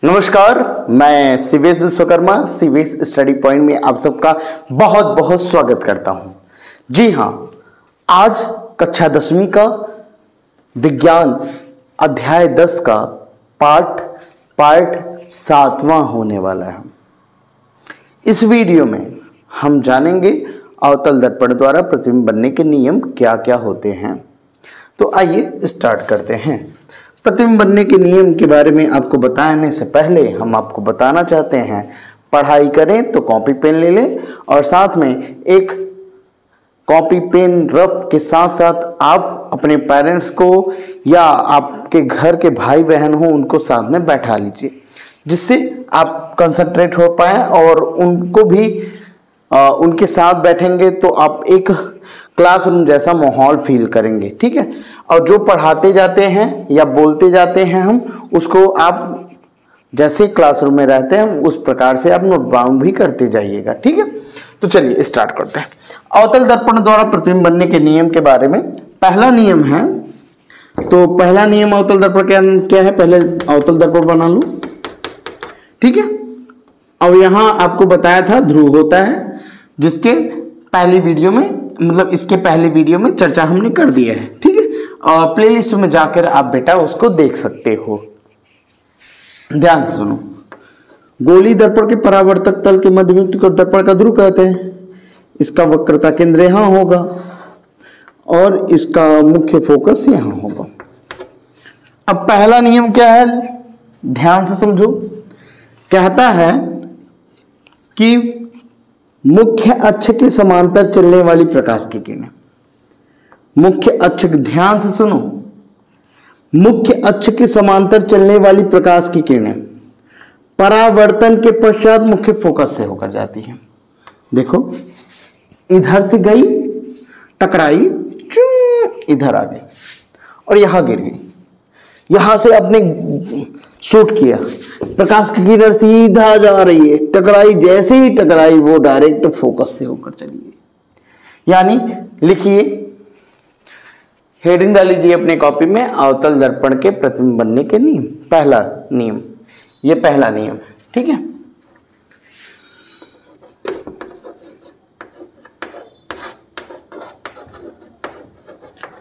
नमस्कार, मैं Shivesh Vishwakarma Shivesh study point में आप सबका बहुत बहुत स्वागत करता हूं। जी हां, आज कक्षा 10वीं का विज्ञान अध्याय 10 का पार्ट 7वां होने वाला है। इस वीडियो में हम जानेंगे अवतल दर्पण द्वारा प्रतिबिंब बनने के नियम क्या क्या होते हैं। तो आइए स्टार्ट करते हैं। प्रतिबिंब बनने के नियम के बारे में आपको बताने से पहले हम आपको बताना चाहते हैं, पढ़ाई करें तो कॉपी पेन ले लें और साथ में एक कॉपी पेन रफ के साथ साथ आप अपने पेरेंट्स को या आपके घर के भाई बहन हो उनको साथ में बैठा लीजिए, जिससे आप कंसंट्रेट हो पाए और उनको भी उनके साथ बैठेंगे तो आप एक क्लासरूम जैसा माहौल फील करेंगे। ठीक है, और जो पढ़ाते जाते हैं या बोलते जाते हैं हम उसको आप जैसे क्लासरूम में रहते हैं उस प्रकार से आप नोट डाउन भी करते जाइएगा। ठीक है, तो चलिए स्टार्ट करते हैं। अवतल दर्पण द्वारा प्रतिबिंब बनने के नियम के बारे में पहला नियम है, तो पहला नियम अवतल दर्पण क्या है, पहले अवतल दर्पण बना लूं। ठीक है, और यहां आपको बताया था ध्रुव होता है, जिसके पहली वीडियो में मतलब इसके पहले वीडियो में चर्चा हमने कर दी है। ठीक है, और प्लेलिस्ट में जाकर आप बेटा उसको देख सकते हो। ध्यान से सुनो। गोली दर्पण के परावर्तक तल के मध्य बिंदु को दर्पण का ध्रुव कहते हैं। इसका वक्रता केंद्र यहां होगा और इसका मुख्य फोकस यहां होगा। अब पहला नियम क्या है, ध्यान से समझो। कहता है कि मुख्य अक्ष के समांतर चलने वाली प्रकाश की किरणें, मुख्य अक्ष, ध्यान से सुनो, मुख्य अक्ष के समांतर चलने वाली प्रकाश की किरणें परावर्तन के पश्चात मुख्य फोकस से होकर जाती है। देखो, इधर से गई, टकराई, इधर आ गई और यहां गिर गई, यहां से अपने शूट किया, प्रकाश की किरण सीधा जा रही है, टकराई, जैसे ही टकराई वो डायरेक्ट फोकस से होकर चली गई। यानी लिखिए, हेडिंग डाल लीजिए अपने कॉपी में, अवतल दर्पण के प्रतिबिंब बनने के नियम। पहला नियम, ये पहला नियम है। ठीक है,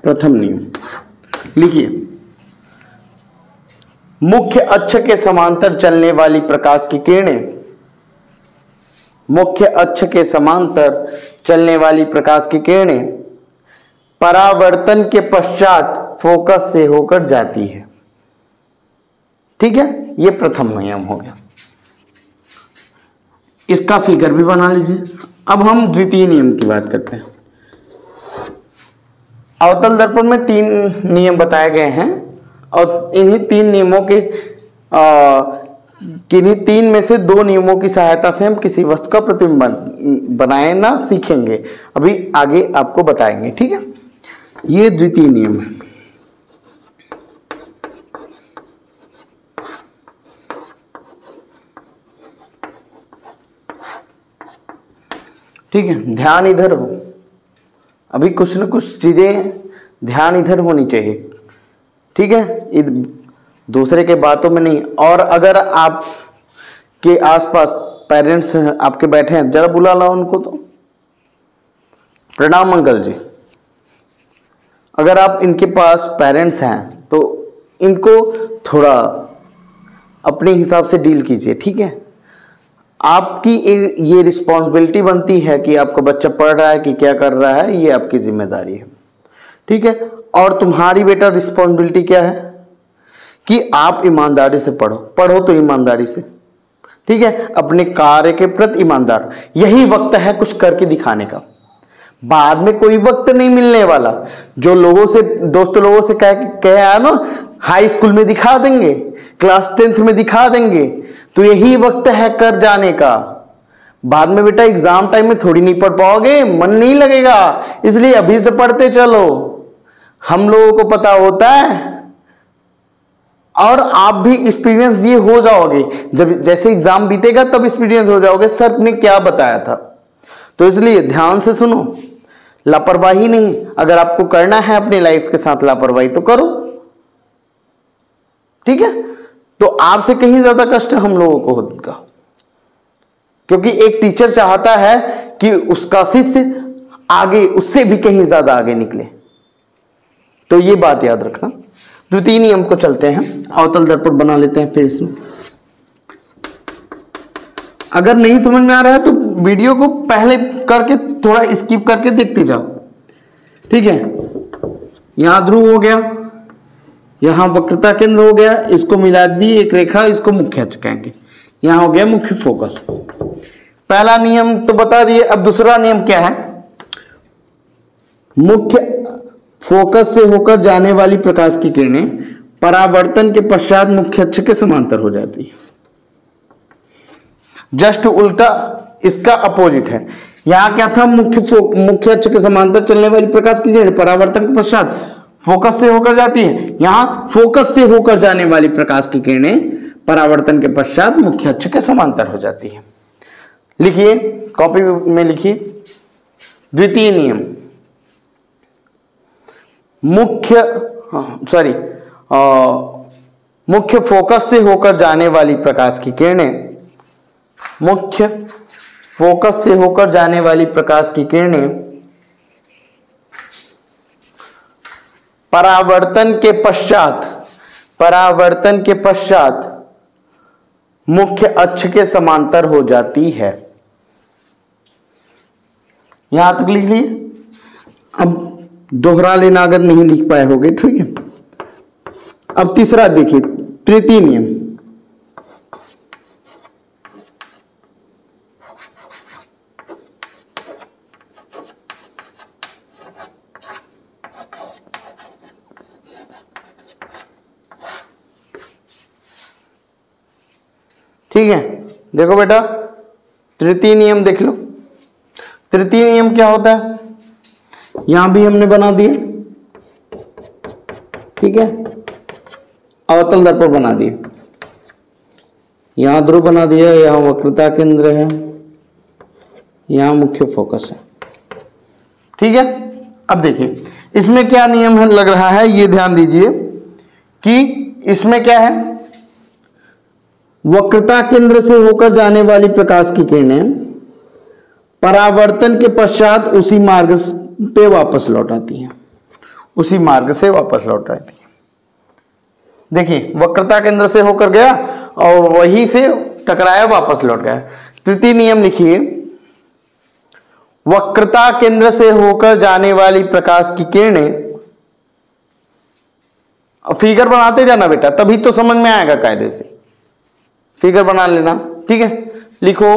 प्रथम नियम लिखिए, मुख्य अक्ष के समांतर चलने वाली प्रकाश की किरणें, मुख्य अक्ष के समांतर चलने वाली प्रकाश की किरणें परावर्तन के पश्चात फोकस से होकर जाती है। ठीक है, यह प्रथम नियम हो गया। इसका फिगर भी बना लीजिए। अब हम द्वितीय नियम की बात करते हैं। अवतल दर्पण में 3 नियम बताए गए हैं और इन्हीं 3 नियमों के किन्हीं 3 में से 2 नियमों की सहायता से हम किसी वस्तु का प्रतिबिंब बनाना सीखेंगे। अभी आगे आपको बताएंगे। ठीक है, ये द्वितीय नियम है। ठीक है, ध्यान इधर हो। अभी कुछ न कुछ चीजें ध्यान इधर होनी चाहिए। ठीक है, दूसरे के बातों में नहीं। और अगर आप के आसपास पेरेंट्स आपके बैठे हैं, जरा बुला लाओ उनको। तो प्रणाम अंकल जी। अगर आप इनके पास पेरेंट्स हैं तो इनको थोड़ा अपने हिसाब से डील कीजिए। ठीक है, आपकी ये रिस्पॉन्सिबिलिटी बनती है कि आपका बच्चा पढ़ रहा है कि क्या कर रहा है, ये आपकी जिम्मेदारी है। ठीक है, और तुम्हारी बेटा रिस्पॉन्सिबिलिटी क्या है कि आप ईमानदारी से पढ़ो तो ईमानदारी से। ठीक है, अपने कार्य के प्रति ईमानदार। यही वक्त है कुछ करके दिखाने का। बाद में कोई वक्त नहीं मिलने वाला। जो लोगों से, दोस्तों लोगों से कह आया ना, हाई स्कूल में दिखा देंगे, क्लास 10th में दिखा देंगे, तो यही वक्त है कर जाने का। बाद में बेटा एग्जाम टाइम में थोड़ी नहीं पढ़ पाओगे, मन नहीं लगेगा, इसलिए अभी से पढ़ते चलो। हम लोगों को पता होता है और आप भी एक्सपीरियंस ये हो जाओगे। जब जैसे एग्जाम बीतेगा तब एक्सपीरियंस हो जाओगे, सर ने क्या बताया था। तो इसलिए ध्यान से सुनो, लापरवाही नहीं। अगर आपको करना है अपनी लाइफ के साथ लापरवाही तो करो। ठीक है, तो आपसे कहीं ज्यादा कष्ट हम लोगों को होगा, क्योंकि एक टीचर चाहता है कि उसका शिष्य आगे, उससे भी कहीं ज्यादा आगे निकले। तो ये बात याद रखना। द्वितीय नियम को चलते हैं, अवतल दर्पण बना लेते हैं फिर इसमें। अगर नहीं समझ में आ रहा है तो वीडियो को पहले करके थोड़ा स्किप करके देखते जाओ, ठीक है। यहां ध्रुव हो गया, यहां वक्रता केंद्र हो गया, इसको मिला दी एक रेखा, इसको मुख्य अक्ष कहेंगे। यहां हो गया मुख्य फोकस। पहला नियम तो बता दिए। अब दूसरा नियम क्या है? मुख्य फोकस से होकर जाने वाली प्रकाश की किरणें परावर्तन के पश्चात मुख्य अक्ष के समांतर हो जाती है। जस्ट उल्टा, इसका अपोजिट है। यहां क्या था? मुख्य अक्ष के समांतर चलने वाली प्रकाश की किरणें परावर्तन के पश्चात फोकस से होकर जाती है। यहां फोकस से होकर जाने वाली प्रकाश की किरणें परावर्तन के पश्चात मुख्य अक्ष के समांतर हो जाती है। लिखिए, कॉपी में लिखिए। द्वितीय नियम, मुख्य फोकस से होकर जाने वाली प्रकाश की किरणें, मुख्य फोकस से होकर जाने वाली प्रकाश की किरणें परावर्तन के पश्चात मुख्य अक्ष के समांतर हो जाती है। यहां तक लिख लिए। अब दोहरा लेना अगर नहीं लिख पाए होगे, ठीक है। अब तीसरा देखिए, तृतीय नियम। ठीक है, देखो बेटा, तृतीय नियम देख लो। तृतीय नियम क्या होता है? यहां भी हमने बना दिए, ठीक है। अवतल दर्पण बना दिए, यहां ध्रुव बना दिया, यहां वक्रता केंद्र है, यहां मुख्य फोकस है, ठीक है। अब देखिए इसमें क्या नियम है लग रहा है, ये ध्यान दीजिए कि इसमें क्या है? वक्रता केंद्र से होकर जाने वाली प्रकाश की किरणें परावर्तन के पश्चात उसी मार्ग पे वापस लौट आती हैं, उसी मार्ग से वापस लौट आती है। देखिए, वक्रता केंद्र से होकर गया और वहीं से टकराया, वापस लौट गया। तृतीय नियम लिखिए, वक्रता केंद्र से होकर जाने वाली प्रकाश की किरणें, फिगर बनाते जाना बेटा, तभी तो समझ में आएगा कायदे से। फिगर बना लेना, ठीक है। लिखो,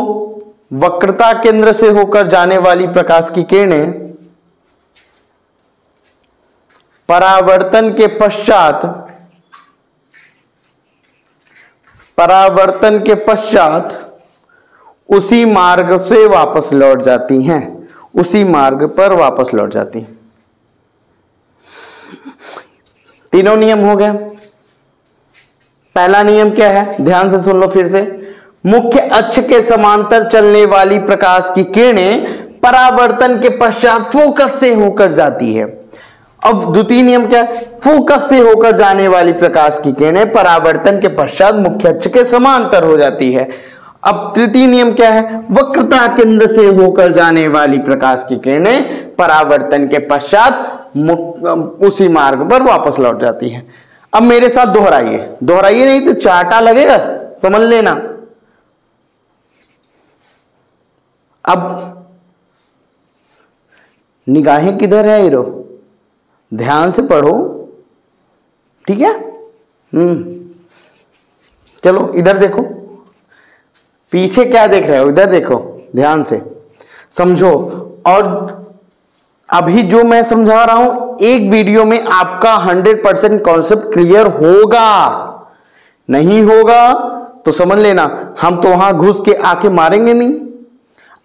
वक्रता केंद्र से होकर जाने वाली प्रकाश की किरणें परावर्तन के पश्चात उसी मार्ग से वापस लौट जाती हैं, उसी मार्ग पर वापस लौट जाती हैं। तीनों नियम हो गए। पहला नियम क्या है? ध्यान से सुन लो फिर से। मुख्य अक्ष के समांतर चलने वाली प्रकाश की किरणें परावर्तन के पश्चात फोकस से होकर जाती है। अब द्वितीय नियम क्या है? फोकस से होकर जाने वाली प्रकाश की किरणें परावर्तन के पश्चात मुख्य अक्ष के समांतर हो जाती है। अब तृतीय नियम क्या है? वक्रता केंद्र से होकर जाने वाली प्रकाश की किरणें परावर्तन के पश्चात उसी मार्ग पर वापस लौट जाती है। अब मेरे साथ दोहराइए, दोहराइए नहीं तो चाटा लगेगा, समझ लेना। अब निगाहें किधर है हीरो? ध्यान से पढ़ो, ठीक है। चलो इधर देखो, पीछे क्या देख रहे हो, इधर देखो, ध्यान से समझो। और अभी जो मैं समझा रहा हूं, एक वीडियो में आपका 100% कॉन्सेप्ट क्लियर होगा। नहीं होगा तो समझ लेना, हम तो वहां घुस के आके मारेंगे नहीं,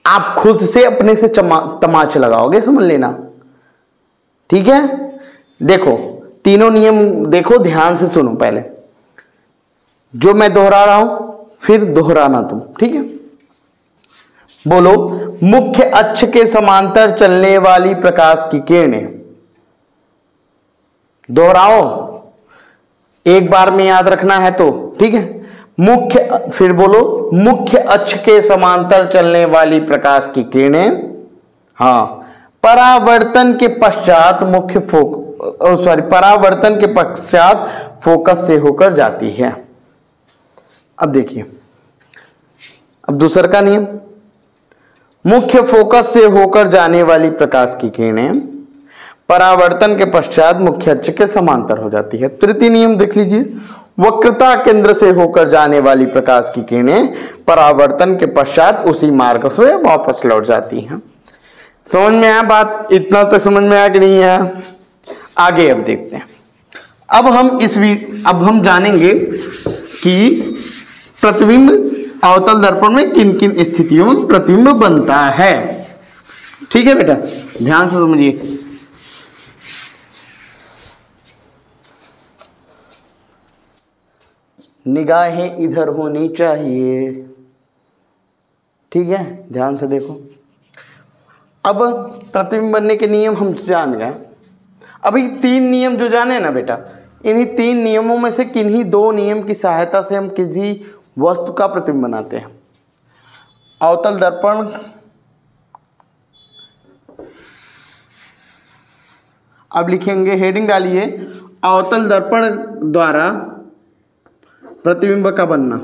आप खुद से अपने से तमाचे लगाओगे, समझ लेना, ठीक है। देखो तीनों नियम देखो, ध्यान से सुनो। पहले जो मैं दोहरा रहा हूं फिर दोहराना तुम, ठीक है। बोलो, मुख्य अक्ष के समांतर चलने वाली प्रकाश की किरणें। दोहराओ, एक बार में याद रखना है तो, ठीक है। फिर बोलो, मुख्य अक्ष के समांतर चलने वाली प्रकाश की किरणें, हाँ, परावर्तन के पश्चात परावर्तन के पश्चात फोकस से होकर जाती है। अब देखिए, अब दूसरा का नियम, मुख्य फोकस से होकर जाने वाली प्रकाश की किरणें परावर्तन के पश्चात मुख्य अक्ष के समांतर हो जाती है। तृतीय नियम देख लीजिए, वक्रता केंद्र से होकर जाने वाली प्रकाश की किरणें परावर्तन के पश्चात उसी मार्ग से वापस लौट जाती हैं। समझ में आया बात? इतना तक समझ में आया कि नहीं आया? आगे अब देखते हैं। अब हम जानेंगे कि प्रतिबिंब अवतल दर्पण में किन किन स्थितियों में प्रतिबिंब बनता है। ठीक है बेटा, ध्यान से समझिए। निगाहें इधर होनी चाहिए, ठीक है, ध्यान से देखो। अब प्रतिबिंब बनने के नियम हम जान गए। अभी 3 नियम जो जाने ना बेटा, इन्हीं 3 नियमों में से किन्हीं 2 नियम की सहायता से हम किसी वस्तु का प्रतिबिंब बनाते हैं। अवतल दर्पण, अब लिखेंगे, हेडिंग डालिए, अवतल दर्पण द्वारा प्रतिबिंब का बनना।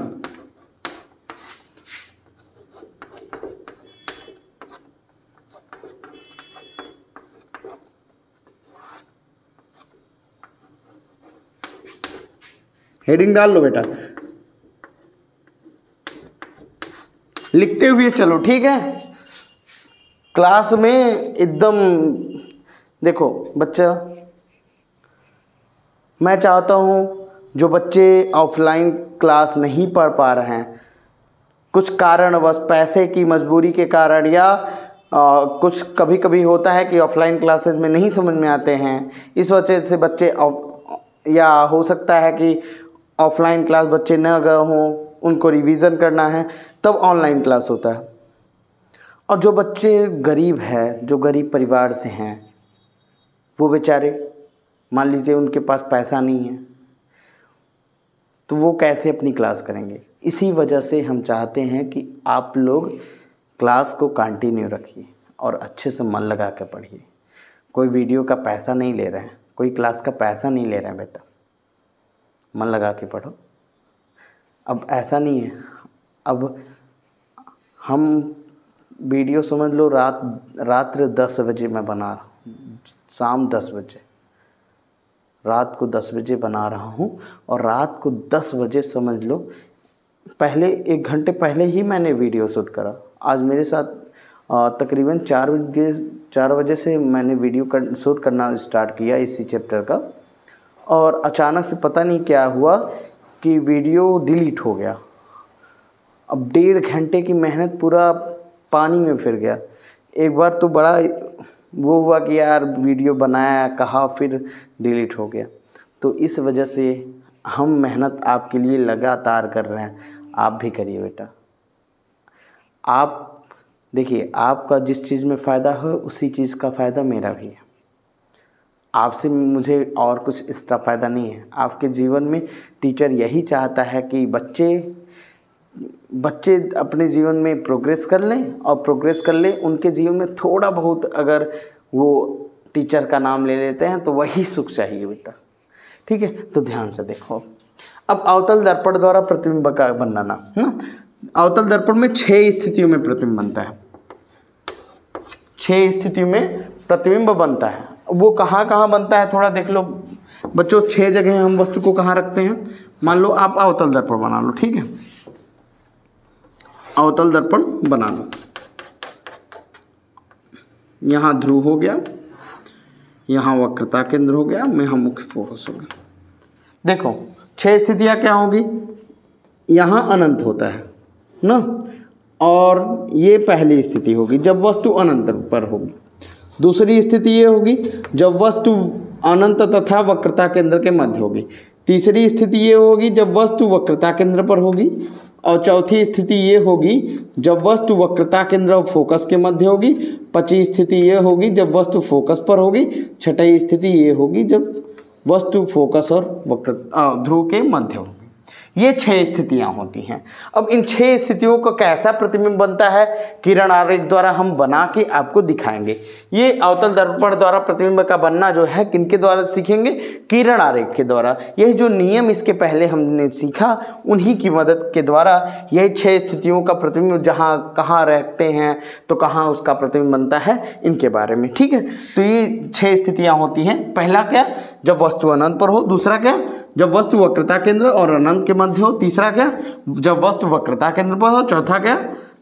हेडिंग डाल लो बेटा, लिखते हुए चलो, ठीक है। क्लास में एकदम देखो बच्चा, मैं चाहता हूँ जो बच्चे ऑफलाइन क्लास नहीं पढ़ पा रहे हैं, कुछ कारणवश, पैसे की मजबूरी के कारण, या कुछ कभी कभी होता है कि ऑफलाइन क्लासेस में नहीं समझ में आते हैं, इस वजह से बच्चे, या हो सकता है कि ऑफलाइन क्लास बच्चे न गए हों, उनको रिवीजन करना है, तब ऑनलाइन क्लास होता है। और जो बच्चे गरीब है, जो गरीब परिवार से हैं, वो बेचारे, मान लीजिए उनके पास पैसा नहीं है, तो वो कैसे अपनी क्लास करेंगे। इसी वजह से हम चाहते हैं कि आप लोग क्लास को कंटिन्यू रखिए और अच्छे से मन लगा कर पढ़िए। कोई वीडियो का पैसा नहीं ले रहे हैं, कोई क्लास का पैसा नहीं ले रहे हैं बेटा, मन लगा के पढ़ो। अब ऐसा नहीं है, अब हम वीडियो समझ लो रात्र 10 बजे मैं बना रहा हूँ, शाम 10 बजे, रात को 10 बजे बना रहा हूँ, और रात को 10 बजे समझ लो, पहले 1 घंटे पहले ही मैंने वीडियो शूट करा। आज मेरे साथ तकरीबन 4 बजे से मैंने वीडियो शूट करना स्टार्ट किया इसी चैप्टर का, और अचानक से पता नहीं क्या हुआ कि वीडियो डिलीट हो गया। अब 1.5 घंटे की मेहनत पूरा पानी में फिर गया। एक बार तो बड़ा वो हुआ कि यार वीडियो बनाया, कहा, फिर डिलीट हो गया। तो इस वजह से हम मेहनत आपके लिए लगातार कर रहे हैं, आप भी करिए बेटा। आप देखिए, आपका जिस चीज़ में फ़ायदा हो उसी चीज़ का फ़ायदा मेरा भी है। आपसे मुझे और कुछ एक्स्ट्रा फ़ायदा नहीं है। आपके जीवन में टीचर यही चाहता है कि बच्चे अपने जीवन में प्रोग्रेस कर लें, और प्रोग्रेस कर लें, उनके जीवन में थोड़ा बहुत अगर वो टीचर का नाम ले लेते हैं तो वही सुख चाहिए बेटा, ठीक है। तो ध्यान से देखो, अब अवतल दर्पण द्वारा प्रतिबिंब का बनाना है ना। अवतल दर्पण में 6 स्थितियों में प्रतिबिंब बनता है, 6 स्थितियों में प्रतिबिंब बनता है। वो कहाँ कहाँ बनता है थोड़ा देख लो बच्चों। 6 जगह हम वस्तु को कहाँ रखते हैं। मान लो आप अवतल दर्पण बना लो, ठीक है, अवतल दर्पण बना लो। यहाँ ध्रुव हो गया, यहाँ वक्रता केंद्र हो गया, यहाँ मुख्य फोकस हो गया। देखो 6 स्थितियाँ क्या होगी। यहाँ अनंत होता है ना, और ये पहली स्थिति होगी जब वस्तु अनंत पर होगी। दूसरी स्थिति ये होगी जब वस्तु अनंत तथा वक्रता केंद्र के मध्य होगी। तीसरी स्थिति ये होगी जब वस्तु वक्रता केंद्र पर होगी। और चौथी स्थिति ये होगी जब वस्तु वक्रता केंद्र और फोकस के मध्य होगी। 5वीं स्थिति ये होगी जब वस्तु फोकस पर होगी। 6वीं स्थिति ये होगी जब वस्तु फोकस और ध्रुव के मध्य होगी। ये 6 स्थितियां होती हैं। अब इन 6 स्थितियों का कैसा प्रतिबिंब बनता है किरण आरेख द्वारा हम बना के आपको दिखाएंगे। ये अवतल दर्पण द्वारा प्रतिबिंब का बनना जो है किनके द्वारा सीखेंगे, किरण आरेख के द्वारा। यही जो नियम इसके पहले हमने सीखा उन्हीं की मदद के द्वारा यही 6 स्थितियों का प्रतिबिंब जहाँ कहाँ रखते हैं तो कहाँ उसका प्रतिबिंब बनता है, इनके बारे में। ठीक है, तो ये 6 स्थितियाँ होती हैं। पहला क्या, जब वस्तु अनंत पर हो। दूसरा क्या, जब वस्तु वक्रता केंद्र और अनंत के मध्य हो। तीसरा क्या, जब वस्तु वक्रता केंद्र पर हो। चौथा क्या,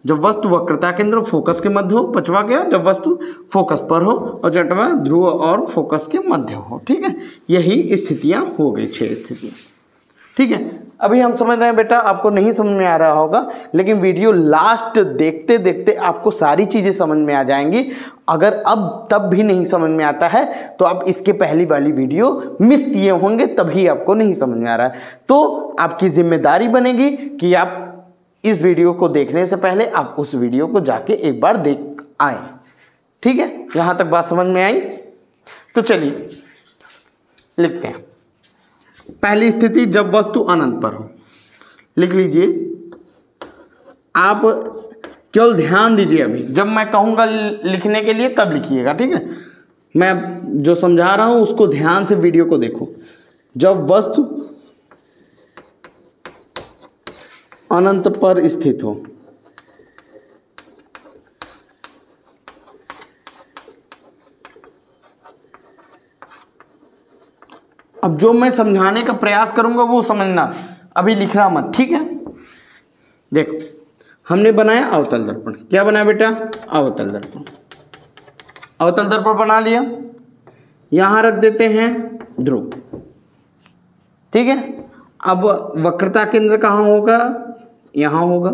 जब वस्तु वक्रता केंद्र फोकस के मध्य हो। पांचवा क्या, जब वस्तु फोकस पर हो। और छठवां ध्रुव और फोकस के मध्य हो। ठीक है, यही स्थितियां हो गई, 6 स्थितियां। ठीक है, अभी हम समझ रहे हैं बेटा, आपको नहीं समझ में आ रहा होगा, लेकिन वीडियो लास्ट देखते देखते आपको सारी चीज़ें समझ में आ जाएंगी। अगर अब तब भी नहीं समझ में आता है तो आप इसके पहली वाली वीडियो मिस किए होंगे, तभी आपको नहीं समझ में आ रहा है। तो आपकी जिम्मेदारी बनेगी कि आप इस वीडियो को देखने से पहले आप उस वीडियो को जाके एक बार देख आए। ठीक है, यहाँ तक बात समझ में आई? तो चलिए लिखते हैं। पहली स्थिति, जब वस्तु अनंत पर हो। लिख लीजिए, आप केवल ध्यान दीजिए। अभी जब मैं कहूँगा लिखने के लिए तब लिखिएगा। ठीक है, मैं जो समझा रहा हूँ उसको ध्यान से वीडियो को देखो। जब वस्तु अनंत पर स्थित हो। अब जो मैं समझाने का प्रयास करूंगा वो समझना, अभी लिखना मत। ठीक है, देखो हमने बनाया अवतल दर्पण। क्या बनाया बेटा, अवतल दर्पण। अवतल दर्पण बना लिया, यहां रख देते हैं ध्रुव। ठीक है, अब वक्रता केंद्र कहाँ होगा, यहाँ होगा।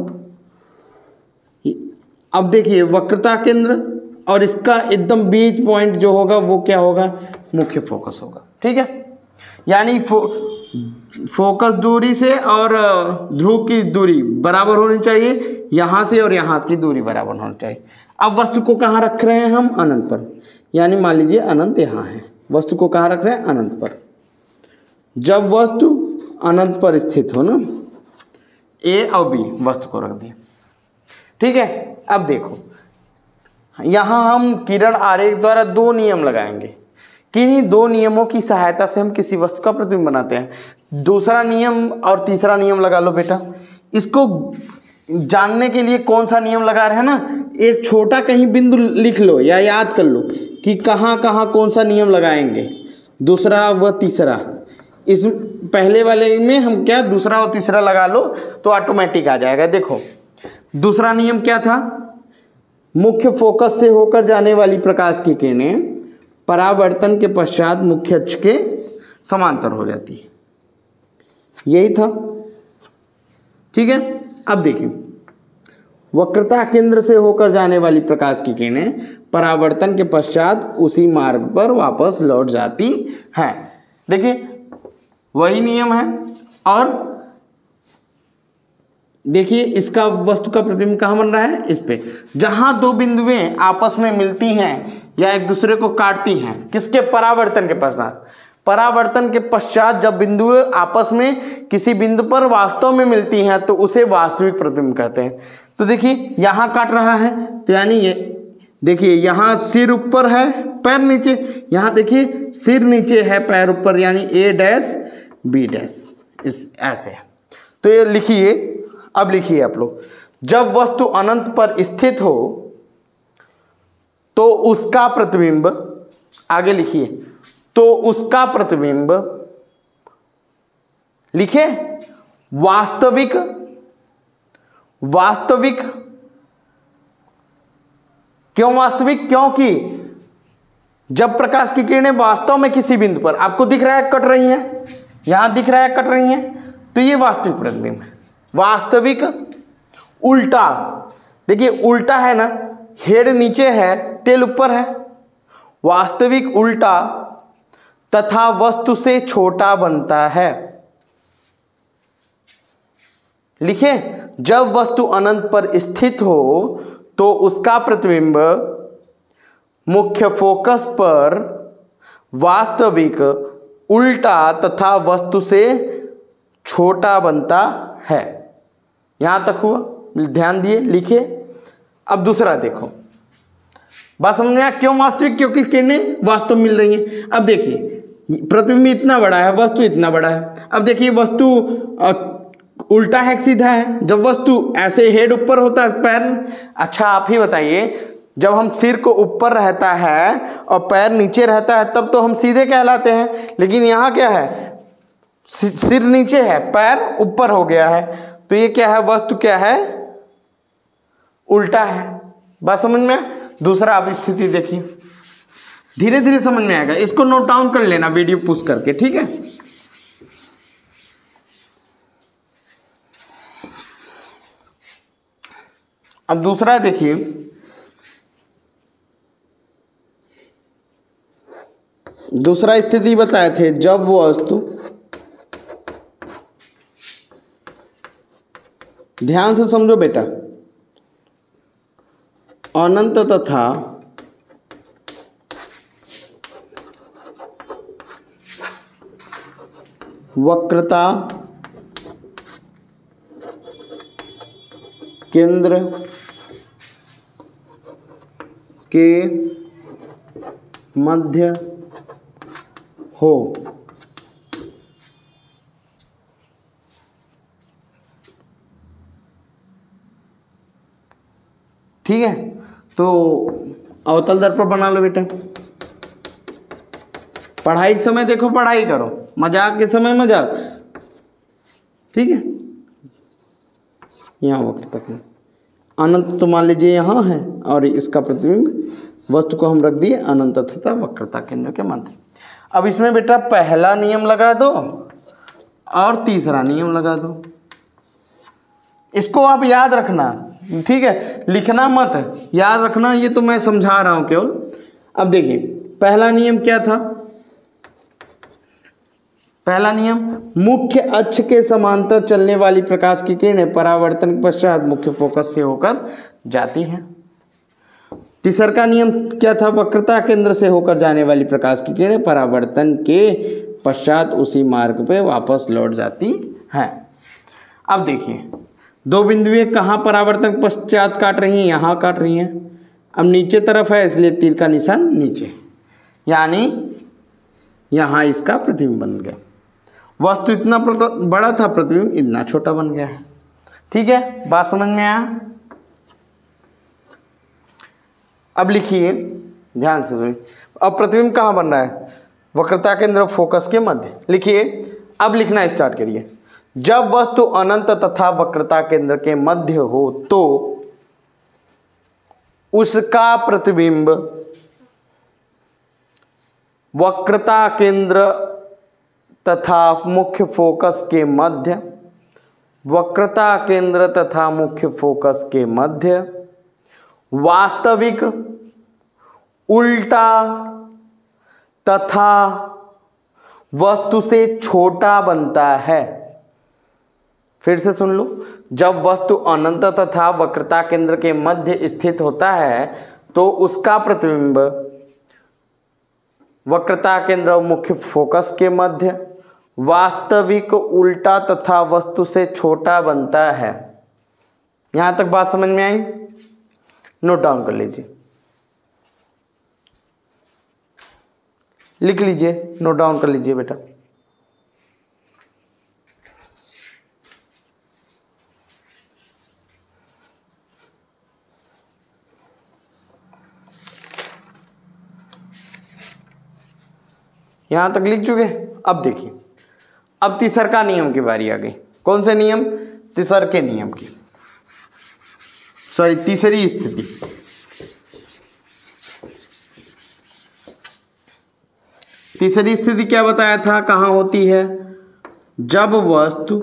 अब देखिए वक्रता केंद्र और इसका एकदम बीच पॉइंट जो होगा वो क्या होगा, मुख्य फोकस होगा। ठीक है, यानी फोकस दूरी से और ध्रुव की दूरी बराबर होनी चाहिए, यहाँ से और यहाँ की दूरी बराबर होनी चाहिए। अब वस्तु को कहाँ रख रहे हैं हम, अनंत पर। यानी मान लीजिए अनंत यहाँ है, वस्तु को कहाँ रख रहे हैं, अनंत पर। जब वस्तु अनंत पर स्थित हो ना, ए और बी वस्तु को रख दिया। ठीक है, अब देखो यहाँ हम किरण आरेख द्वारा 2 नियम लगाएंगे। किन्हीं 2 नियमों की सहायता से हम किसी वस्तु का प्रतिबिंब बनाते हैं। दूसरा नियम और तीसरा नियम लगा लो बेटा। इसको जानने के लिए कौन सा नियम लगा रहे हैं ना, एक छोटा कहीं बिंदु लिख लो या याद कर लो कि कहाँ कहाँ कौन सा नियम लगाएंगे, दूसरा व तीसरा। इस पहले वाले में हम क्या दूसरा और तीसरा लगा लो तो ऑटोमेटिक आ जाएगा। देखो दूसरा नियम क्या था, मुख्य फोकस से होकर जाने वाली प्रकाश की किरणें परावर्तन के पश्चात मुख्य अक्ष के समांतर हो जाती है, यही था। ठीक है, अब देखिए वक्रता केंद्र से होकर जाने वाली प्रकाश की किरणें परावर्तन के पश्चात उसी मार्ग पर वापस लौट जाती हैं। देखिए वही नियम है। और देखिए इसका वस्तु का प्रतिबिंब कहाँ बन रहा है, इस पे। जहाँ 2 बिंदुएं आपस में मिलती हैं या एक दूसरे को काटती हैं, किसके, परावर्तन के पश्चात। परावर्तन के पश्चात जब बिंदुएं आपस में किसी बिंदु पर वास्तव में मिलती हैं तो उसे वास्तविक प्रतिबिंब कहते हैं। तो देखिए यहाँ काट रहा है तो यानी ये देखिए यहाँ सिर ऊपर है पैर नीचे, यहाँ देखिए सिर नीचे है पैर ऊपर, यानी A डैश B डैश, इस ऐसे है। तो ये लिखिए, अब लिखिए आप लोग, जब वस्तु अनंत पर स्थित हो तो उसका प्रतिबिंब, आगे लिखिए, तो उसका प्रतिबिंब लिखे वास्तविक, वास्तविक क्यों वास्तविक, क्योंकि जब प्रकाश की किरणें वास्तव में किसी बिंदु पर आपको दिख रहा है कट रही हैं, यहां दिख रहा है कट रही हैं, तो ये वास्तविक प्रतिबिंब है। वास्तविक उल्टा, देखिए उल्टा है ना, हेड नीचे है टेल ऊपर है। वास्तविक उल्टा तथा वस्तु से छोटा बनता है। लिखे, जब वस्तु अनंत पर स्थित हो तो उसका प्रतिबिंब मुख्य फोकस पर वास्तविक उल्टा तथा वस्तु से छोटा बनता है। यहां तक हुआ, ध्यान दिए, लिखे। अब दूसरा देखो, बात समझ में आया क्यों वास्तविक, क्योंकि किरणें वास्तव मिल रही हैं। अब देखिए प्रतिबिंब इतना बड़ा है, वस्तु इतना बड़ा है। अब देखिए वस्तु उल्टा है कि सीधा है? जब वस्तु ऐसे हेड ऊपर होता है पैर, अच्छा आप ही बताइए, जब हम सिर को ऊपर रहता है और पैर नीचे रहता है तब तो हम सीधे कहलाते हैं, लेकिन यहाँ क्या है, सिर नीचे है, पैर ऊपर हो गया है, तो ये क्या है, वस्तु क्या है, उल्टा है। बात समझ में? दूसरा आप स्थिति देखिए, धीरे धीरे समझ में आएगा, इसको नोट डाउन कर लेना वीडियो पुश करके, ठीक है। अब दूसरा देखिए, दूसरा स्थिति बताए थे, जब वस्तु, ध्यान से समझो बेटा, अनंत तथा वक्रता केंद्र के मध्य हो। ठीक है, तो अवतल दर्पण बना लो बेटा। पढ़ाई के समय देखो पढ़ाई करो, मजाक के समय मजाक, ठीक है। यहाँ वक्र तक अनंत तो मान लीजिए यहाँ है, और इसका प्रतिबिंब वस्तु को हम रख दिए अनंत तथा वक्रता केंद्र के मध्य। अब इसमें बेटा पहला नियम लगा दो और तीसरा नियम लगा दो, इसको आप याद रखना, ठीक है, लिखना मत, याद रखना, ये तो मैं समझा रहा हूं केवल। अब देखिए पहला नियम क्या था, पहला नियम, मुख्य अक्ष के समांतर चलने वाली प्रकाश की किरणें परावर्तन के पश्चात मुख्य फोकस से होकर जाती हैं। तीसरा का नियम क्या था, वक्रता केंद्र से होकर जाने वाली प्रकाश की किरणें परावर्तन के पश्चात उसी मार्ग पे वापस लौट जाती हैं। अब देखिए दो बिंदुएं कहाँ परावर्तन पश्चात काट रही हैं, यहाँ काट रही हैं। अब नीचे तरफ है इसलिए तीर का निशान नीचे, यानी यहाँ इसका प्रतिबिंब बन गया। वस्तु इतना बड़ा था, प्रतिबिंब इतना छोटा बन गया है। ठीक है, बात समझ में आया? अब लिखिए ध्यान से सुनिए, अब प्रतिबिंब कहाँ बन रहा है, वक्रता केंद्र फोकस के मध्य। लिखिए, अब लिखना स्टार्ट करिए। जब वस्तु अनंत तथा वक्रता केंद्र के मध्य हो तो उसका प्रतिबिंब वक्रता केंद्र तथा मुख्य फोकस के मध्य, वक्रता केंद्र तथा मुख्य फोकस के मध्य वास्तविक, उल्टा तथा वस्तु से छोटा बनता है। फिर से सुन लो, जब वस्तु अनंत तथा वक्रता केंद्र के मध्य स्थित होता है तो उसका प्रतिबिंब वक्रता केंद्र और मुख्य फोकस के मध्य वास्तविक, उल्टा तथा वस्तु से छोटा बनता है। यहां तक बात समझ में आई? नोट डाउन कर लीजिए, लिख लीजिए, नोट डाउन कर लीजिए बेटा। यहां तक लिख चुके? अब देखिए, अब तीसरा नियम की बारी आ गई। कौन से नियम? तीसरे नियम की, सॉरी तीसरी स्थिति। तीसरी स्थिति क्या बताया था, कहां होती है? जब वस्तु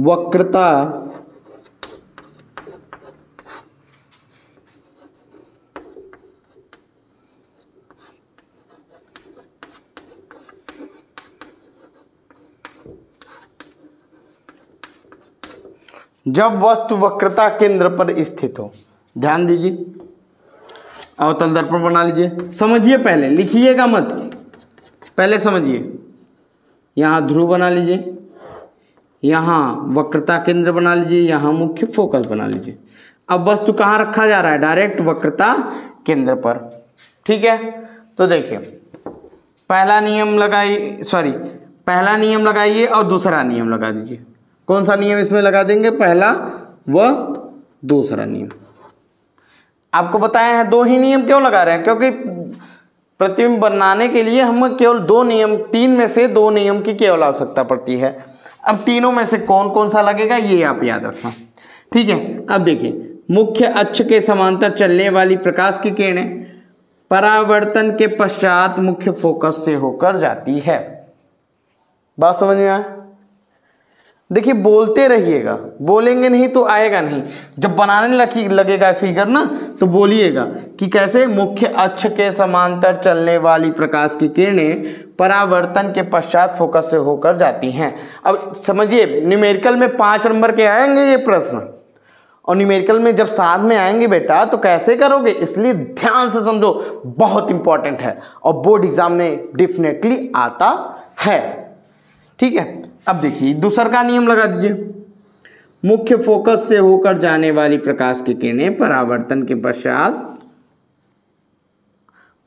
वक्रता जब वस्तु वक्रता केंद्र पर स्थित हो। ध्यान दीजिए, अवतल दर्पण बना लीजिए। समझिए, पहले लिखिएगा मत, पहले समझिए। यहाँ ध्रुव बना लीजिए, यहाँ वक्रता केंद्र बना लीजिए, यहाँ मुख्य फोकस बना लीजिए। अब वस्तु कहाँ रखा जा रहा है? डायरेक्ट वक्रता केंद्र पर। ठीक है, तो देखिए पहला नियम लगाइए और दूसरा नियम लगा दीजिए। कौन सा नियम इसमें लगा देंगे? पहला व दूसरा नियम। आपको बताया है 2 ही नियम क्यों लगा रहे हैं, क्योंकि प्रतिबिंब बनाने के लिए हम केवल 2 नियम, 3 में से 2 नियम की केवल आवश्यकता पड़ती है। अब तीनों में से कौन कौन सा लगेगा ये आप याद रखना। ठीक है, अब देखिए मुख्य अक्ष के समांतर चलने वाली प्रकाश की किरणें परावर्तन के पश्चात मुख्य फोकस से होकर जाती है। बात समझ में आया? देखिए बोलते रहिएगा, बोलेंगे नहीं तो आएगा नहीं। जब बनाने लगेगा फिगर ना तो बोलिएगा कि कैसे मुख्य अक्ष के समांतर चलने वाली प्रकाश की किरणें परावर्तन के पश्चात फोकस से होकर जाती हैं। अब समझिए, न्यूमेरिकल में 5 नंबर के आएंगे ये प्रश्न, और न्यूमेरिकल में जब साथ में आएंगे बेटा तो कैसे करोगे, इसलिए ध्यान से समझो, बहुत इंपॉर्टेंट है और बोर्ड एग्जाम में डेफिनेटली आता है। ठीक है, अब देखिए दूसरा का नियम लगा दीजिए। मुख्य फोकस से होकर जाने वाली प्रकाश की किरणें परावर्तन के पश्चात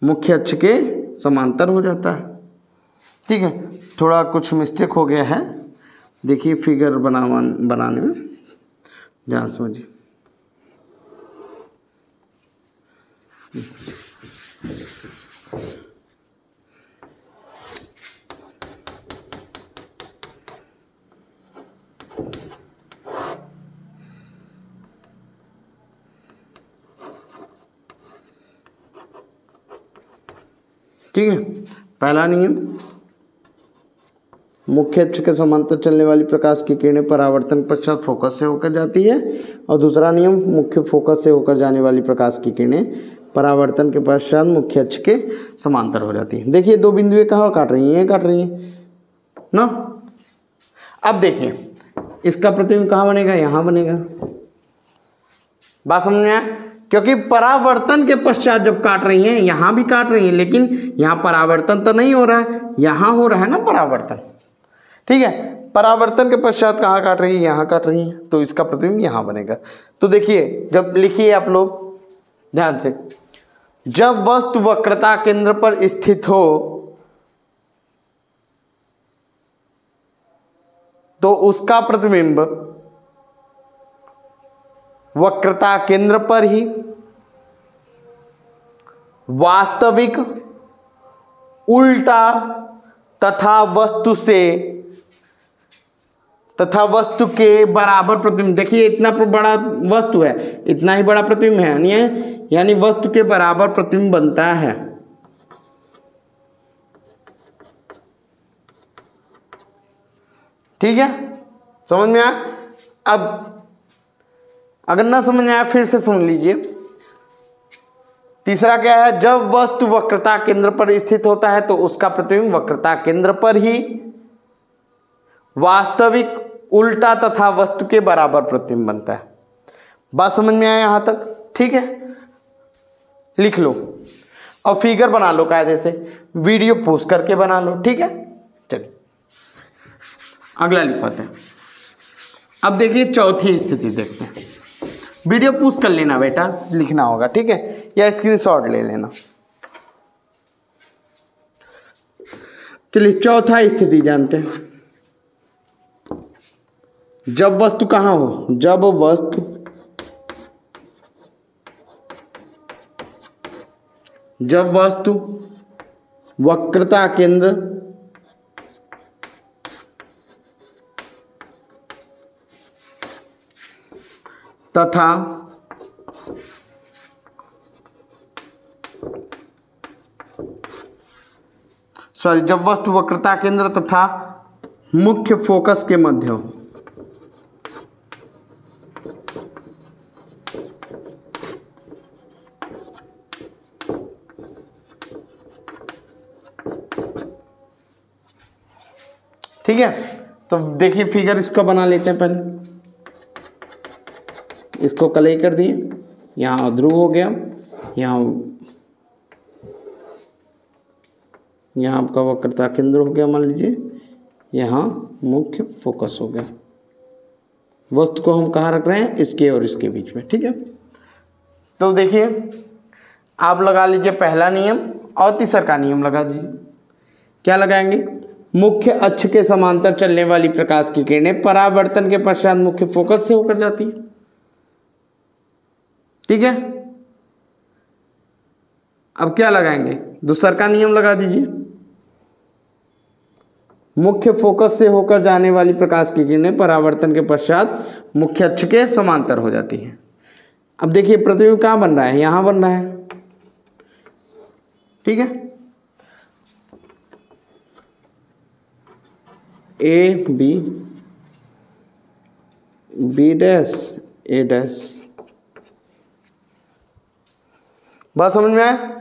मुख्य अक्ष के समांतर हो जाता है। ठीक है, थोड़ा कुछ मिस्टेक हो गया है, देखिए फिगर बनाने में ध्यान समझिए। ठीक है, पहला नियम मुख्य अक्ष के समांतर चलने वाली प्रकाश की किरणें परावर्तन पश्चात फोकस से होकर जाती है, और दूसरा नियम मुख्य फोकस से होकर जाने वाली प्रकाश की किरणें परावर्तन के पश्चात मुख्य अक्ष के समांतर हो जाती है। देखिए 2 बिंदुएं कहाँ काट रही हैं, काट रही हैं ना। अब देखिए इसका प्रतिबिंब कहाँ बनेगा? यहाँ बनेगा। बात समझ में आया? क्योंकि परावर्तन के पश्चात जब काट रही हैं, यहाँ भी काट रही हैं, लेकिन यहाँ परावर्तन तो नहीं हो रहा है, यहाँ हो रहा है ना परावर्तन। ठीक है, परावर्तन के पश्चात कहाँ काट रही है? यहाँ काट रही है, तो इसका प्रतिबिंब यहाँ बनेगा। तो देखिए, जब लिखिए आप लोग ध्यान से, जब वस्तु वक्रता केंद्र पर स्थित हो तो उसका प्रतिबिंब वक्रता केंद्र पर ही वास्तविक, उल्टा तथा वस्तु के बराबर प्रतिबिंब। देखिए इतना बड़ा वस्तु है, इतना ही बड़ा प्रतिबिंब है, यानी वस्तु के बराबर प्रतिबिंब बनता है। ठीक है, समझ में आया? अब अगर ना समझ में आया फिर से सुन लीजिए। तीसरा क्या है? जब वस्तु वक्रता केंद्र पर स्थित होता है तो उसका प्रतिबिंब वक्रता केंद्र पर ही वास्तविक, उल्टा तथा वस्तु के बराबर प्रतिबिंब बनता है। बात समझ में आया यहां तक? ठीक है, लिख लो और फिगर बना लो कायदे से, वीडियो पॉज करके बना लो। ठीक है, चलिए अगला लिखवाते हैं। अब देखिए चौथी स्थिति देखते हैं। वीडियो पॉज कर लेना बेटा, लिखना होगा। ठीक है, या स्क्रीनशॉट ले लेना। चलिए चौथा स्थिति जानते हैं। जब वस्तु कहाँ हो? जब वस्तु वक्रता केंद्र तथा जब वस्तु वक्रता केंद्र तथा मुख्य फोकस के मध्य हो। ठीक है, तो देखिए फिगर इसको बना लेते हैं। पहले इसको कलई कर दिए, यहाँ ध्रुव हो गया, यहाँ यहाँ आपका वक्रता केंद्र हो गया, मान लीजिए यहाँ मुख्य फोकस हो गया। वस्तु को हम कहाँ रख रहे हैं, इसके और इसके बीच में, ठीक है। तो देखिए आप लगा लीजिए पहला नियम और तीसरा का नियम लगा दीजिए। क्या लगाएंगे, मुख्य अक्ष के समांतर चलने वाली प्रकाश की किरणें परावर्तन के पश्चात मुख्य फोकस से होकर जाती है, ठीक है। अब क्या लगाएंगे, दूसरा का नियम लगा दीजिए। मुख्य फोकस से होकर जाने वाली प्रकाश की किरणें परावर्तन के पश्चात मुख्य अक्ष के समांतर हो जाती है। अब देखिए प्रतिबिंब कहाँ बन रहा है, यहां बन रहा है, ठीक है। A b, b dash, a dash, बात समझ में आए।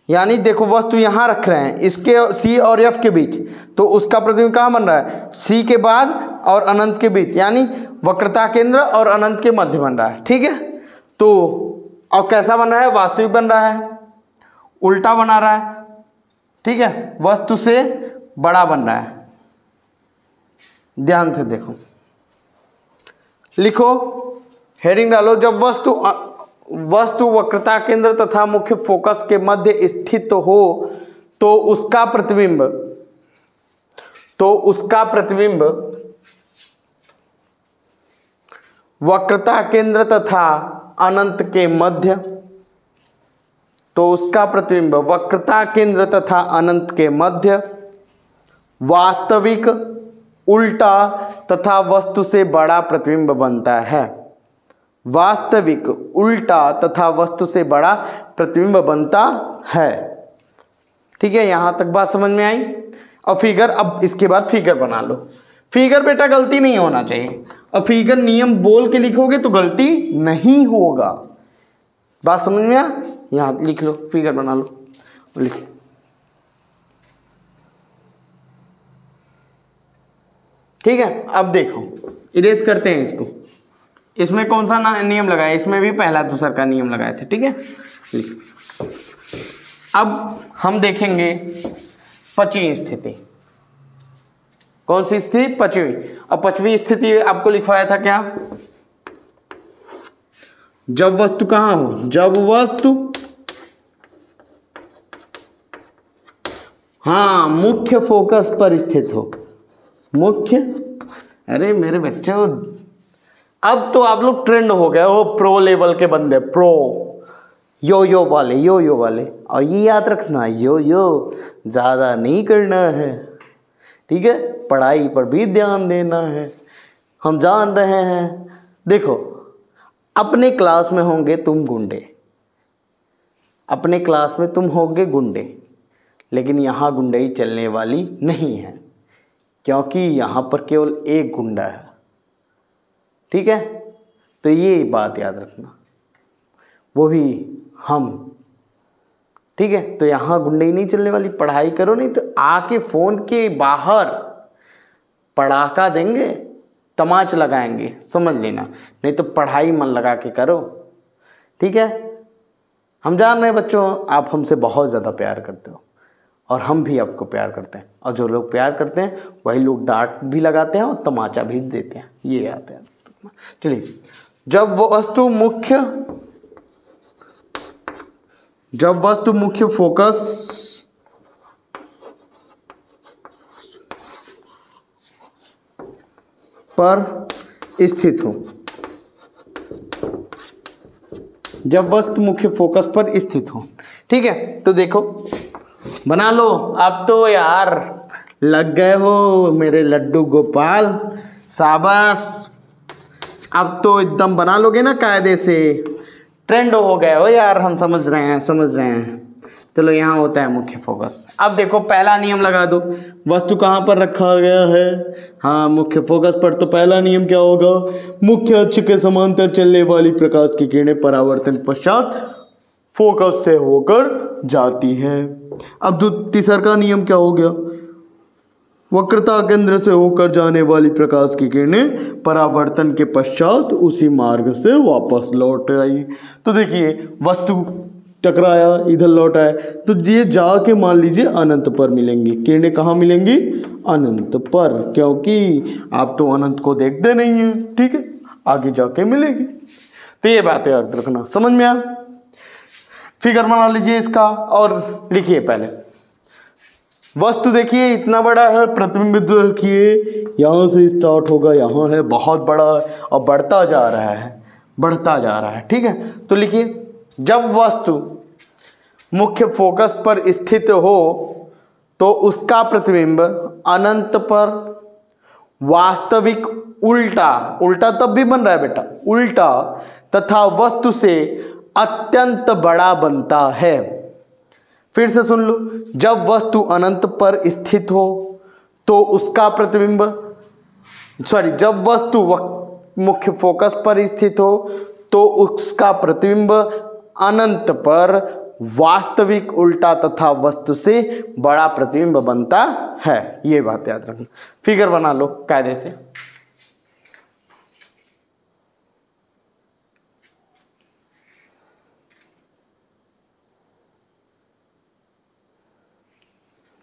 यानी देखो वस्तु यहां रख रहे हैं, इसके सी और एफ के बीच, तो उसका प्रतिबिंब कहाँ बन रहा है, सी के बाद और अनंत के बीच, यानी वक्रता केंद्र और अनंत के मध्य बन रहा है, ठीक है। तो और कैसा बन रहा है, वास्तविक बन रहा है, उल्टा बना रहा है, ठीक है, वस्तु से बड़ा बन रहा है। ध्यान से देखो, लिखो, हेडिंग डालो, जब वस्तु वक्रता केंद्र तथा मुख्य फोकस के मध्य स्थित हो तो उसका प्रतिबिंब वक्रता केंद्र तथा अनंत के मध्य, तो उसका प्रतिबिंब वक्रता केंद्र तथा अनंत के मध्य वास्तविक, उल्टा तथा वस्तु से बड़ा प्रतिबिंब बनता है। वास्तविक, उल्टा तथा वस्तु से बड़ा प्रतिबिंब बनता है, ठीक है। यहां तक बात समझ में आई। और फिगर, अब इसके बाद फिगर बना लो। फिगर बेटा गलती नहीं होना चाहिए, और फिगर नियम बोल के लिखोगे तो गलती नहीं होगा। बात समझ में आ, यहां लिख लो, फिगर बना लो, लिखो। ठीक है, अब देखो इरेज करते हैं इसको। इसमें कौन सा नियम लगाया, इसमें भी पहला दूसरा का नियम लगाए थे, ठीक है। अब हम देखेंगे 5वीं स्थिति। कौन सी स्थिति, 5वीं। अब 5वीं स्थिति आपको लिखवाया था क्या, जब वस्तु कहाँ हो, जब वस्तु हाँ मुख्य फोकस पर स्थित हो, मुख्य, अरे मेरे बच्चों अब तो आप लोग ट्रेंड हो गए हो, प्रो लेवल के बंदे, प्रो यो वाले। और ये याद रखना, यो ज़्यादा नहीं करना है, ठीक है, पढ़ाई पर भी ध्यान देना है। हम जान रहे हैं, देखो अपने क्लास में होंगे तुम गुंडे, अपने क्लास में तुम होंगे गुंडे, लेकिन यहाँ गुंडई चलने वाली नहीं है, क्योंकि यहाँ पर केवल एक गुंडा है, ठीक है। तो ये बात याद रखना, वो भी हम, ठीक है। तो यहाँ गुंडई नहीं चलने वाली, पढ़ाई करो, नहीं तो आके फ़ोन के बाहर पड़ाका देंगे, तमाच लगाएंगे, समझ लेना। नहीं तो पढ़ाई मन लगा के करो, ठीक है। हम जान रहे हैं बच्चों, आप हमसे बहुत ज़्यादा प्यार करते हो, और हम भी आपको प्यार करते हैं, और जो लोग प्यार करते हैं वही लोग डांट भी लगाते हैं और तमाचा भी देते हैं, ये याद है। चलिए, जब वस्तु मुख्य फोकस पर स्थित हो, जब वस्तु मुख्य फोकस पर स्थित हो, ठीक है। तो देखो बना लो, अब तो यार लग गए हो मेरे लड्डू गोपाल, शाबाश। अब तो एकदम बना लोगे ना कायदे से, ट्रेंड हो गए हो यार, हम समझ रहे हैं। चलो यहाँ होता है मुख्य फोकस। अब देखो पहला नियम लगा दो, वस्तु कहाँ पर रखा गया है, हाँ मुख्य फोकस पर। तो पहला नियम क्या होगा, मुख्य अक्ष के समांतर चलने वाली प्रकाश की किरणें परावर्तन पश्चात फोकस से होकर जाती है। अब तीसरा का नियम क्या हो गया, वक्रता केंद्र से होकर जाने वाली प्रकाश की किरणें परावर्तन के पश्चात उसी मार्ग से वापस लौट आई। तो देखिए वस्तु टकराया, इधर लौट आया, तो ये जाके मान लीजिए अनंत पर मिलेंगी। किरणें कहाँ मिलेंगी? अनंत पर, क्योंकि आप तो अनंत को देखते नहीं हैं, ठीक है, आगे जाके मिलेगी। तो ये बात याद रखना, समझ में आया? फिगर बना लीजिए इसका और लिखिए पहले। वस्तु देखिए इतना बड़ा है, प्रतिबिंब देखिए यहाँ से स्टार्ट होगा, यहाँ है, बहुत बड़ा है और बढ़ता जा रहा है, बढ़ता जा रहा है, ठीक है। तो लिखिए, जब वस्तु मुख्य फोकस पर स्थित हो तो उसका प्रतिबिंब अनंत पर वास्तविक उल्टा, उल्टा तब भी बन रहा है बेटा, उल्टा तथा वस्तु से अत्यंत बड़ा बनता है। फिर से सुन लो, जब वस्तु अनंत पर स्थित हो तो उसका प्रतिबिंब, जब वस्तु मुख्य फोकस पर स्थित हो तो उसका प्रतिबिंब अनंत पर वास्तविक उल्टा तथा वस्तु से बड़ा प्रतिबिंब बनता है। ये बात याद रखना। फिगर बना लो कायदे से।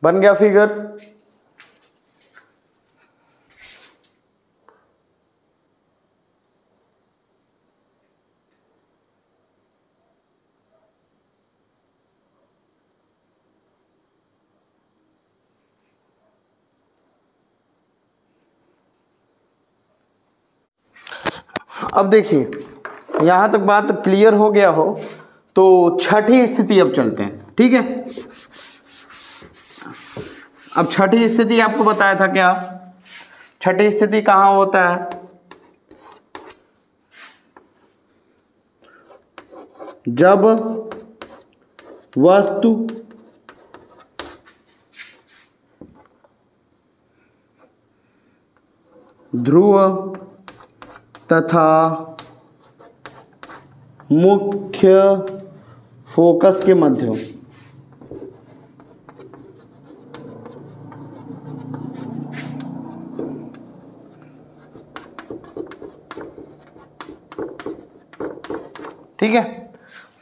बन गया फिगर? अब देखिए, यहां तक बात क्लियर हो गया हो तो छठी स्थिति अब चलते हैं, ठीक है। अब छठी स्थिति आपको बताया था क्या? छठी स्थिति कहाँ होता है? जब वस्तु ध्रुव तथा मुख्य फोकस के मध्य ठीक है।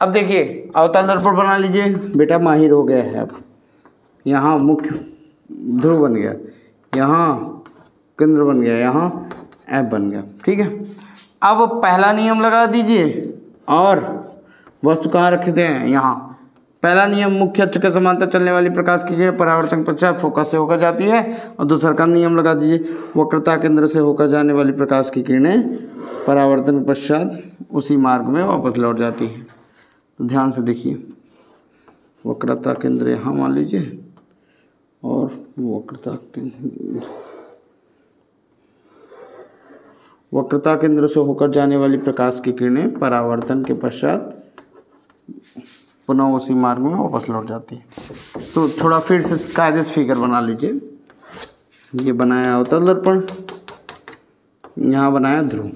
अब देखिए, अवतल दर्पण बना लीजिए बेटा, माहिर हो गया है। अब यहाँ मुख्य ध्रुव बन गया, यहाँ केंद्र बन गया, यहाँ एफ बन गया, ठीक है। अब पहला नियम लगा दीजिए और वस्तु कहाँ रखते हैं? यहाँ। पहला नियम, मुख्य अक्ष के समांतर चलने वाली प्रकाश की किरण परावर्तन पश्चात फोकस से होकर जाती है। और दूसरा का नियम लगा दीजिए, वक्रता केंद्र से होकर जाने वाली प्रकाश की किरणें परावर्तन पश्चात उसी मार्ग में वापस लौट जाती है। तो ध्यान से देखिए, वक्रता केंद्र यहाँ मान लीजिए और वक्रता केंद्र से होकर जाने वाली प्रकाश की किरणें परावर्तन के पश्चात पुनः उसी मार्ग में वापस लौट जाती है। तो थोड़ा फिर से कायदे से फिगर बना लीजिए। ये बनाया अवतल दर्पण, यहाँ बनाया ध्रुव,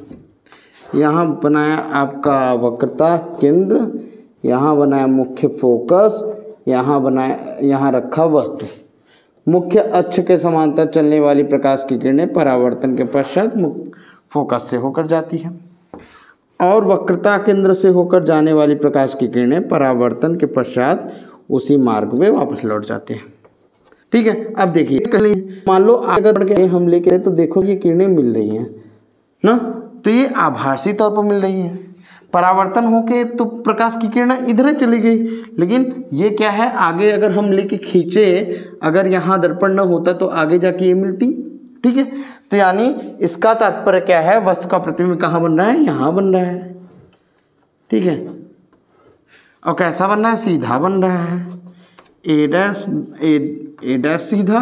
यहाँ बनाया आपका वक्रता केंद्र, यहाँ बनाया मुख्य फोकस, यहाँ बनाया, यहाँ रखा वस्तु। मुख्य अक्ष के समांतर चलने वाली प्रकाश की किरणें परावर्तन के पश्चात फोकस से होकर जाती है और वक्रता केंद्र से होकर जाने वाली प्रकाश की किरणें परावर्तन के पश्चात उसी मार्ग में वापस लौट जाते हैं, ठीक है। अब देखिए, मान लो आगे बढ़ के हम लेके तो देखो ये किरणें मिल रही हैं ना, तो ये आभासी तौर पर मिल रही है। परावर्तन होके तो प्रकाश की किरणें इधर चली गई, लेकिन ये क्या है, आगे अगर हम लेके खींचे, अगर यहाँ दर्पण न होता तो आगे जाके ये मिलती, ठीक है। तो यानी इसका तात्पर्य क्या है, वस्तु का प्रतिबिंब कहाँ बन रहा है? यहाँ बन रहा है, ठीक है। और कैसा बन रहा है? सीधा बन रहा है, ए डैश सीधा,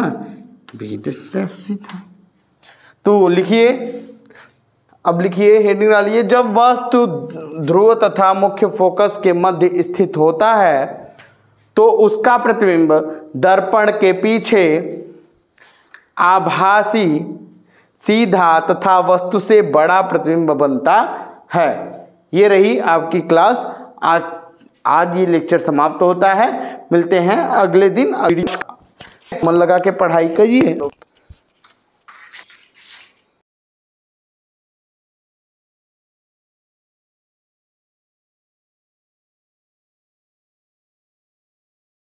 बी डैश सीधा। तो लिखिए, अब लिखिए, हेडिंग डालिए, जब वस्तु ध्रुव तथा मुख्य फोकस के मध्य स्थित होता है तो उसका प्रतिबिंब दर्पण के पीछे आभासी, सीधा तथा वस्तु से बड़ा प्रतिबिंब बनता है। ये रही आपकी क्लास। आज ये लेक्चर समाप्त होता है। मिलते हैं अगले दिन। मन लगा के पढ़ाई करिए।